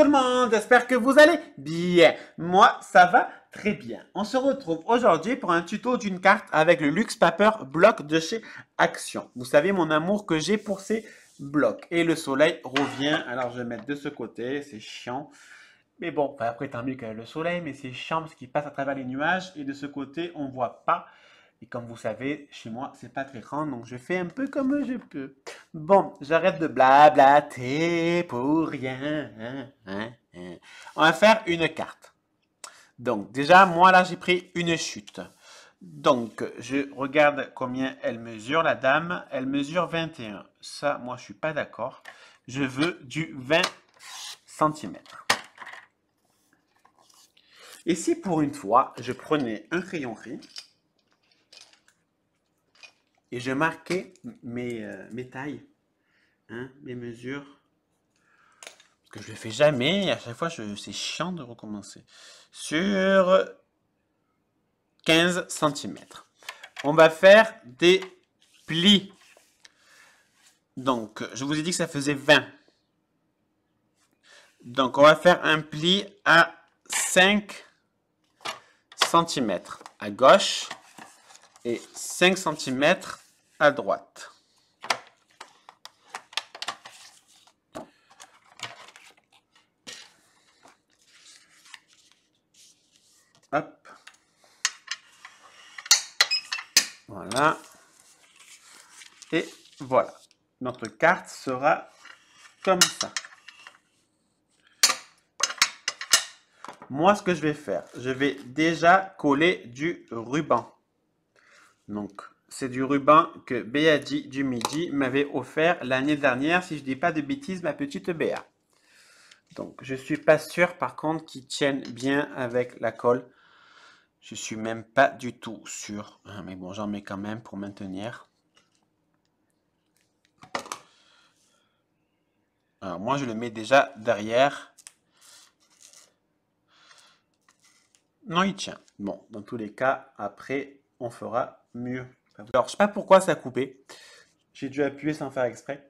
tout le monde, j'espère que vous allez bien. Moi, ça va très bien. On se retrouve aujourd'hui pour un tuto d'une carte avec le Luxe Paper bloc de chez Action. Vous savez mon amour que j'ai pour ces blocs. Et le soleil revient, alors je vais mettre de ce côté, c'est chiant. Mais bon, enfin, après tant mieux qu'il y ait le soleil, mais c'est chiant parce qu'il passe à travers les nuages et de ce côté, on ne voit pas. Et comme vous savez, chez moi, c'est pas très grand, donc je fais un peu comme je peux. Bon, j'arrête de blablater pour rien. On va faire une carte. Donc, déjà, moi, là, j'ai pris une chute. Donc, je regarde combien elle mesure, la dame. Elle mesure 21. Ça, moi, je suis pas d'accord. Je veux du 20 cm. Et si pour une fois, je prenais un crayon gris et je marquais mes tailles, hein, mes mesures, parce que je le fais jamais, et à chaque fois, c'est chiant de recommencer, sur 15 cm. On va faire des plis. Donc, je vous ai dit que ça faisait 20. Donc, on va faire un pli à 5 cm à gauche et 5 cm à droite. Hop. Voilà. Et voilà. Notre carte sera comme ça. Moi, ce que je vais faire, je vais déjà coller du ruban. Donc, c'est du ruban que Béadi du Midi m'avait offert l'année dernière, si je ne dis pas de bêtises, ma petite Béa. Donc, je ne suis pas sûr, par contre, qu'il tienne bien avec la colle. Je ne suis même pas du tout sûr. Mais bon, j'en mets quand même pour maintenir. Alors, moi, je le mets déjà derrière. Non, il tient. Bon, dans tous les cas, après, on fera mieux. Alors, je ne sais pas pourquoi ça a coupé. J'ai dû appuyer sans faire exprès.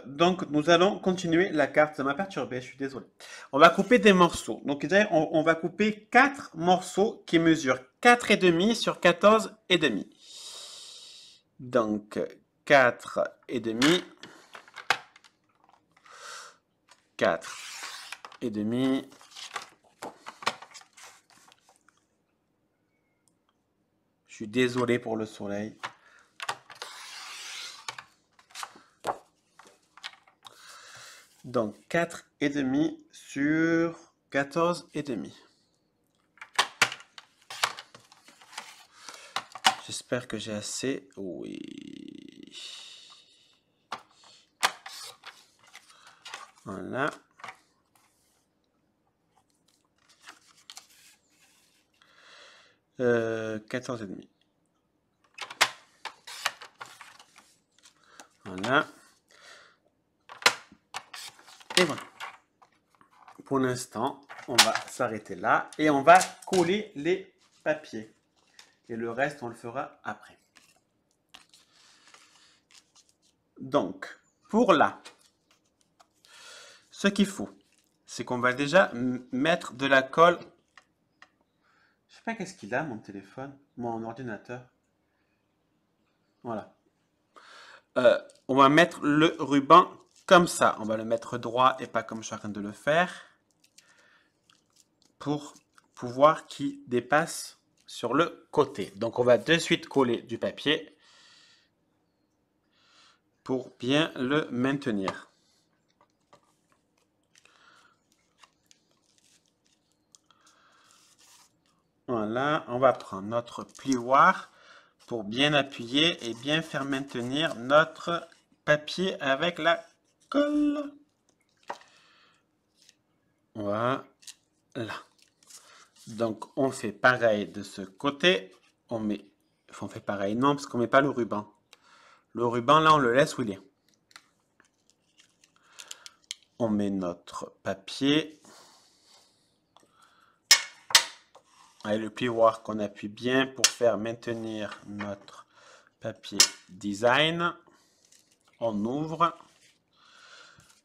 Donc, nous allons continuer la carte. Ça m'a perturbé, je suis désolé. On va couper des morceaux. Donc, on va couper 4 morceaux qui mesurent 4,5 sur 14,5. Donc, 4,5. 4,5. Je suis désolé pour le soleil. Donc 4,5 sur 14,5. J'espère que j'ai assez. Oui. Voilà. Euh, 14,5. Voilà. Et voilà. Pour l'instant, on va s'arrêter là et on va coller les papiers. Et le reste, on le fera après. Donc, pour là, ce qu'il faut, c'est qu'on va déjà mettre de la colle. Je sais pas qu'est-ce qu'il a, mon téléphone, mon ordinateur. Voilà. On va mettre le ruban comme ça. On va le mettre droit et pas comme je suis en train de le faire. Pour pouvoir qu'il dépasse sur le côté. Donc on va de suite coller du papier pour bien le maintenir. Voilà, on va prendre notre plioir pour bien appuyer et bien faire maintenir notre papier avec la colle. Voilà. Donc on fait pareil de ce côté. On fait pareil, non, parce qu'on ne met pas le ruban. Le ruban, là, on le laisse où il est. On met notre papier. Et le plioir qu'on appuie bien pour faire maintenir notre papier design. On ouvre.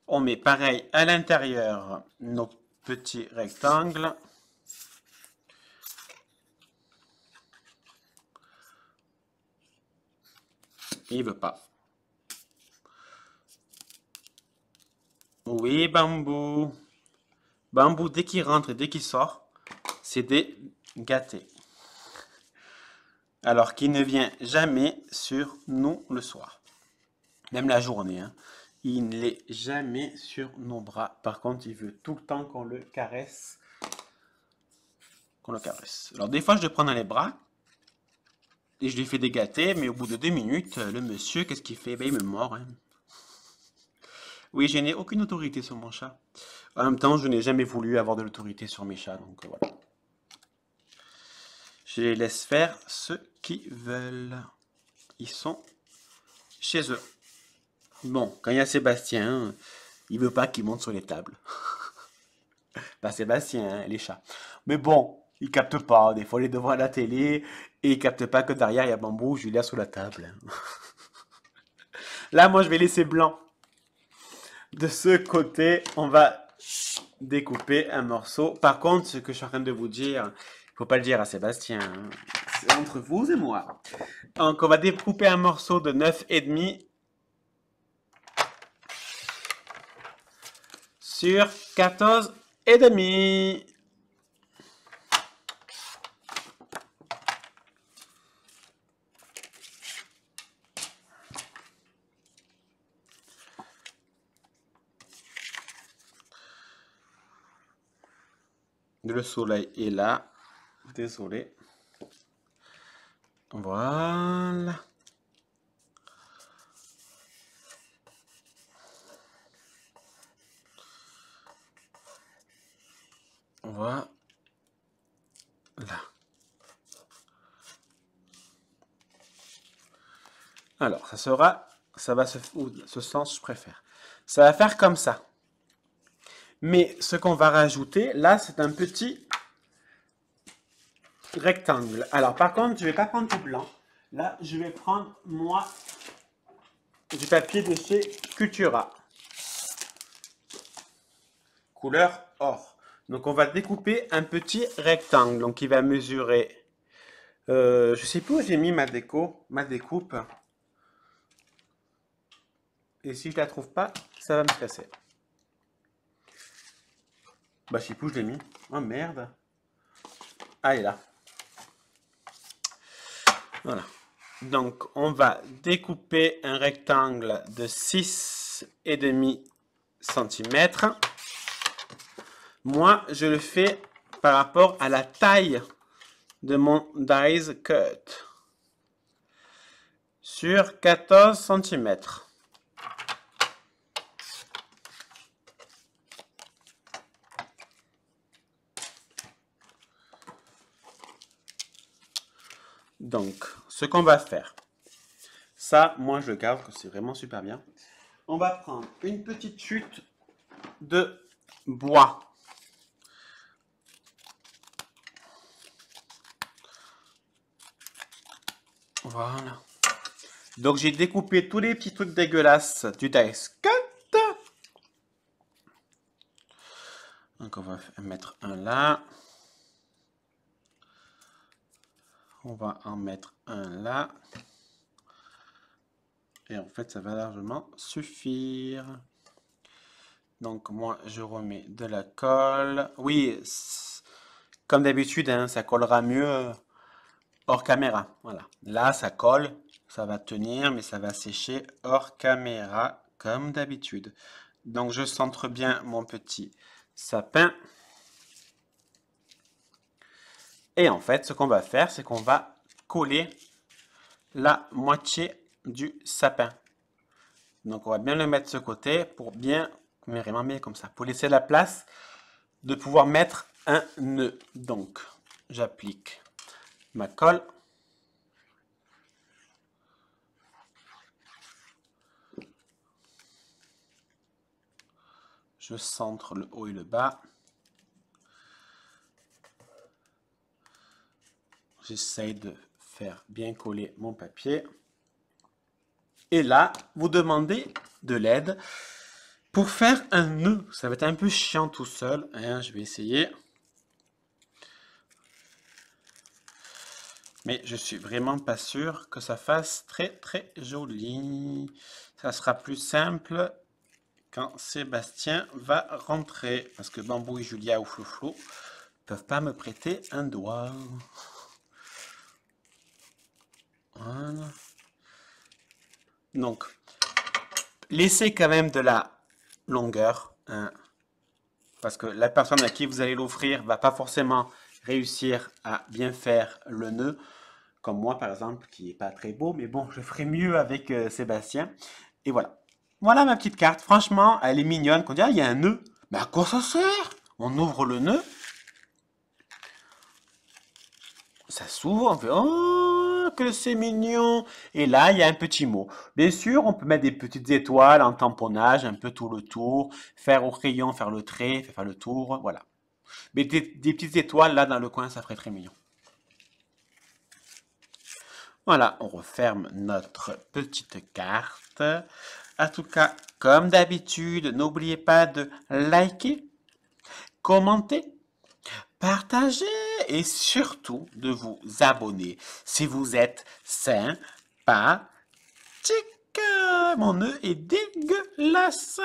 On met pareil à l'intérieur nos petits rectangles. Il veut pas. Oui, Bambou. Bambou, dès qu'il rentre et dès qu'il sort, c'est des gâtés. Alors qu'il ne vient jamais sur nous le soir. Même la journée, hein. Il n'est jamais sur nos bras. Par contre, il veut tout le temps qu'on le caresse. Qu'on le caresse. Alors des fois, je le prends dans les bras. Et je lui fais des gâtés, mais au bout de 2 minutes, le monsieur, qu'est-ce qu'il fait? Ben, il me mord, hein. Oui, je n'ai aucune autorité sur mon chat. En même temps, je n'ai jamais voulu avoir de l'autorité sur mes chats, donc voilà. Je les laisse faire ce qu'ils veulent. Ils sont chez eux. Bon, quand il y a Sébastien, il veut pas qu'il monte sur les tables. Pas Sébastien, hein, les chats. Mais bon, il capte pas. Des fois, il est devant la télé et il capte pas que derrière, il y a Bambou, Julia sous la table. Là, moi, je vais laisser blanc. De ce côté, on va découper un morceau. Par contre, ce que je suis en train de vous dire, il faut pas le dire à Sébastien, hein. C'est entre vous et moi. Donc, on va découper un morceau de 9,5 sur 14,5. Le soleil est là. Désolé. Voilà. Voilà. Alors, ça va ce sens, je préfère. Ça va faire comme ça. Mais ce qu'on va rajouter, là, c'est un petit rectangle. Alors, par contre, je vais pas prendre du blanc. Là, je vais prendre, moi, du papier de chez Cultura. Couleur or. Donc, on va découper un petit rectangle. Donc, il va mesurer... je sais plus où j'ai mis ma découpe. Et si je la trouve pas, ça va me casser. Bah, je sais plus où je l'ai mis. Oh, merde. Ah, elle est là. Voilà. Donc, on va découper un rectangle de 6,5 cm. Moi, je le fais par rapport à la taille de mon dies cut. Sur 14 cm. Donc, ce qu'on va faire, ça, moi, je le garde, que c'est vraiment super bien. On va prendre une petite chute de bois. Voilà. Donc, j'ai découpé tous les petits trucs dégueulasses du dice cut. Donc, on va mettre un là. On va en mettre un là. Et en fait, ça va largement suffire. Donc, moi, je remets de la colle. Oui, comme d'habitude, hein, ça collera mieux hors caméra. Voilà. Là, ça colle, ça va tenir, mais ça va sécher hors caméra, comme d'habitude. Donc, je centre bien mon petit sapin. Et en fait, ce qu'on va faire, c'est qu'on va coller la moitié du sapin. Donc, on va bien le mettre de ce côté pour bien, mais vraiment bien comme ça, pour laisser la place de pouvoir mettre un nœud. Donc, j'applique ma colle. Je centre le haut et le bas. J'essaye de faire bien coller mon papier. Et là, vous demandez de l'aide. Pour faire un nœud, ça va être un peu chiant tout seul, hein, je vais essayer. Mais je suis vraiment pas sûr que ça fasse très joli. Ça sera plus simple quand Sébastien va rentrer. Parce que Bambou et Julia ou Flouflou ne peuvent pas me prêter un doigt. Voilà. Donc, laissez quand même de la longueur, hein, parce que la personne à qui vous allez l'offrir va pas forcément réussir à bien faire le nœud, comme moi par exemple, qui est pas très beau, mais bon, je ferai mieux avec Sébastien. Et voilà. Voilà ma petite carte. Franchement, elle est mignonne. Quand on dit, ah, il y a un nœud. Mais à quoi ça sert? On ouvre le nœud. Ça s'ouvre, on fait, oh, que c'est mignon. Et là, il y a un petit mot. Bien sûr, on peut mettre des petites étoiles en tamponnage, un peu tout le tour, faire au crayon, faire le trait, faire le tour, voilà. Mais des petites étoiles là dans le coin, ça ferait très mignon. Voilà, on referme notre petite carte. En tout cas, comme d'habitude, n'oubliez pas de liker, commenter, partager et surtout de vous abonner si vous êtes sympathique. Mon nœud est dégueulasse.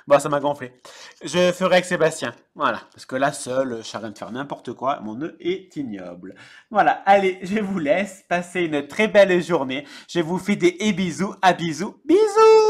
Bon, ça m'a gonflé. Je ferai avec Sébastien. Voilà. Parce que là, seul, je suis en train de faire n'importe quoi. Mon nœud est ignoble. Voilà. Allez, je vous laisse. Passer une très belle journée. Je vous fais des bisous. À bisous. Bisous!